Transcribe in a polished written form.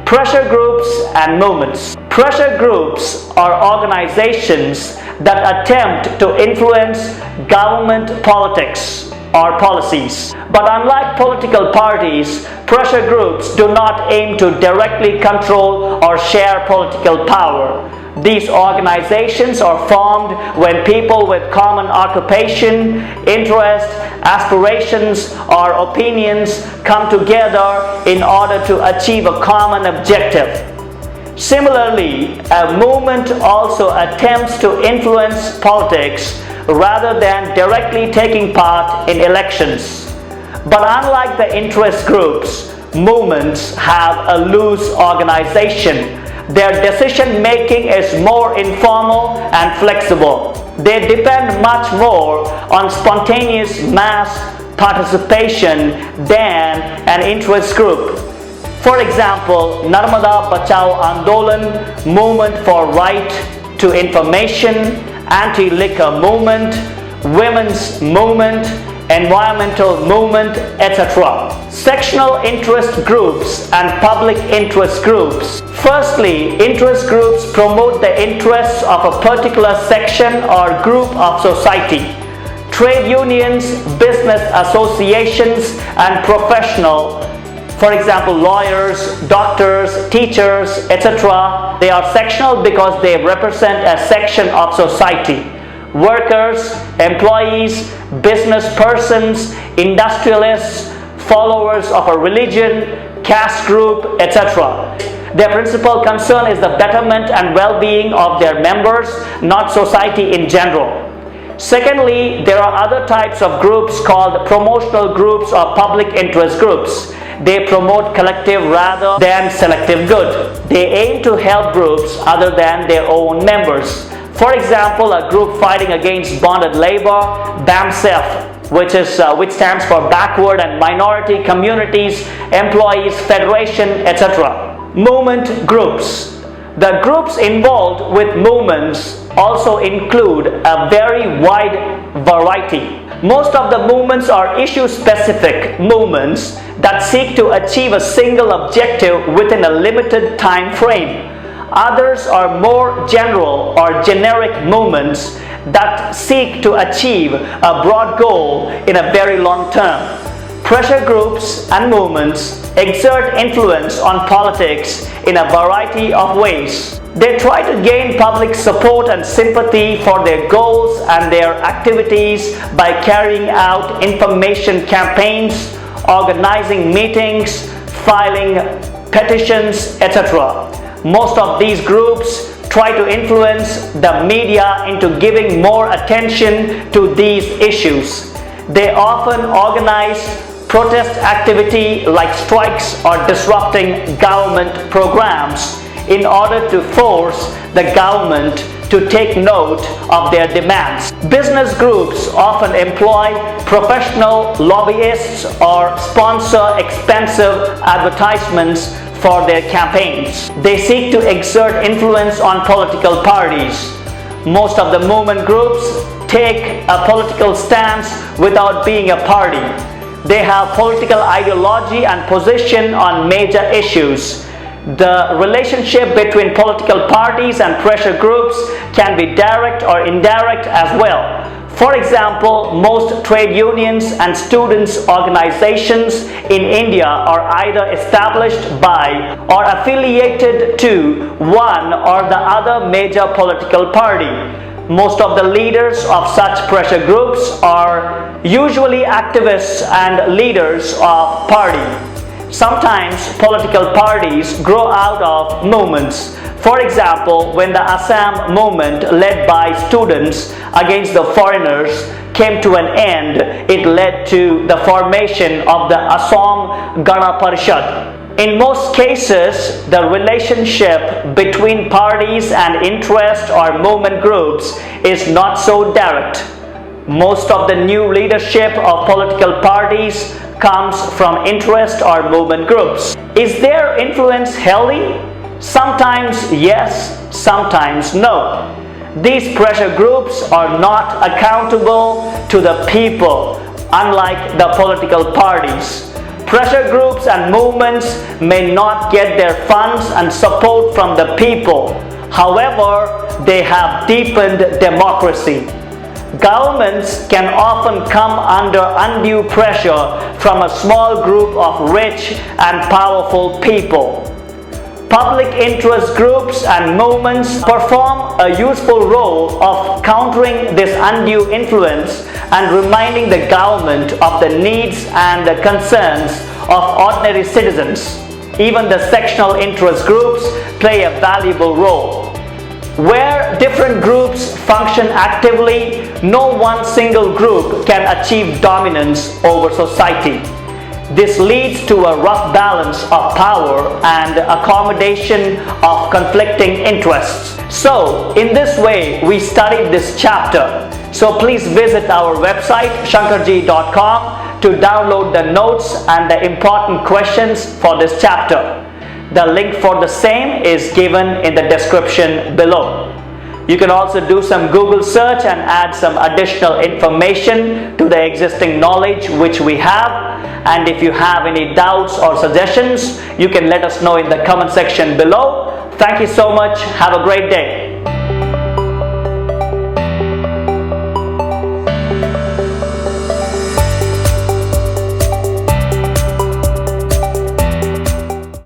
Pressure groups and movements. Pressure groups are organizations that attempt to influence government politics or policies. But unlike political parties, pressure groups do not aim to directly control or share political power. These organizations are formed when people with common occupation, interest, aspirations, or opinions come together in order to achieve a common objective. Similarly, a movement also attempts to influence politics rather than directly taking part in elections. But unlike the interest groups, movements have a loose organization. Their decision making is more informal and flexible. They depend much more on spontaneous mass participation than an interest group. For example, Narmada Bachao Andolan, Movement for Right to Information, Anti-Liquor Movement, Women's Movement, Environmental Movement, etc. Sectional interest groups and public interest groups. Firstly, interest groups promote the interests of a particular section or group of society. Trade unions, business associations, and professional, for example, lawyers, doctors, teachers, etc. They are sectional because they represent a section of society. Workers, employees, business persons, industrialists, followers of a religion, caste group, etc. Their principal concern is the betterment and well-being of their members, not society in general. Secondly, there are other types of groups called promotional groups or public interest groups. They promote collective rather than selective good. They aim to help groups other than their own members. For example, a group fighting against bonded labor, BAMCEF, which stands for Backward and Minority Communities, Employees Federation, etc. Movement groups. The groups involved with movements also include a very wide variety. Most of the movements are issue-specific movements that seek to achieve a single objective within a limited time frame. Others are more general or generic movements that seek to achieve a broad goal in a very long term. Pressure groups and movements exert influence on politics in a variety of ways. They try to gain public support and sympathy for their goals and their activities by carrying out information campaigns, organizing meetings, filing petitions, etc. Most of these groups try to influence the media into giving more attention to these issues. They often organize protest activity like strikes or disrupting government programs in order to force the government to take note of their demands. Business groups often employ professional lobbyists or sponsor expensive advertisements for their campaigns. They seek to exert influence on political parties. Most of the movement groups take a political stance without being a party. They have political ideology and position on major issues. The relationship between political parties and pressure groups can be direct or indirect as well. For example, most trade unions and students' organizations in India are either established by or affiliated to one or the other major political party. Most of the leaders of such pressure groups are usually activists and leaders of party. Sometimes political parties grow out of movements. For example, when the Asom movement led by students against the foreigners came to an end, it led to the formation of the Asom Gana Parishad. In most cases, the relationship between parties and interest or movement groups is not so direct. Most of the new leadership of political parties comes from interest or movement groups. Is their influence healthy? Sometimes yes, sometimes no. These pressure groups are not accountable to the people, unlike the political parties. Pressure groups and movements may not get their funds and support from the people. However, they have deepened democracy. Governments can often come under undue pressure from a small group of rich and powerful people. Public interest groups and movements perform a useful role of countering this undue influence and reminding the government of the needs and the concerns of ordinary citizens. Even the sectional interest groups play a valuable role. Where different groups function actively, no one single group can achieve dominance over society. This leads to a rough balance of power and accommodation of conflicting interests. So, in this way, we studied this chapter. So please visit our website shankarji.com to download the notes and the important questions for this chapter. The link for the same is given in the description below. You can also do some Google search and add some additional information to the existing knowledge which we have. And if you have any doubts or suggestions, you can let us know in the comment section below. Thank you so much. Have a great day.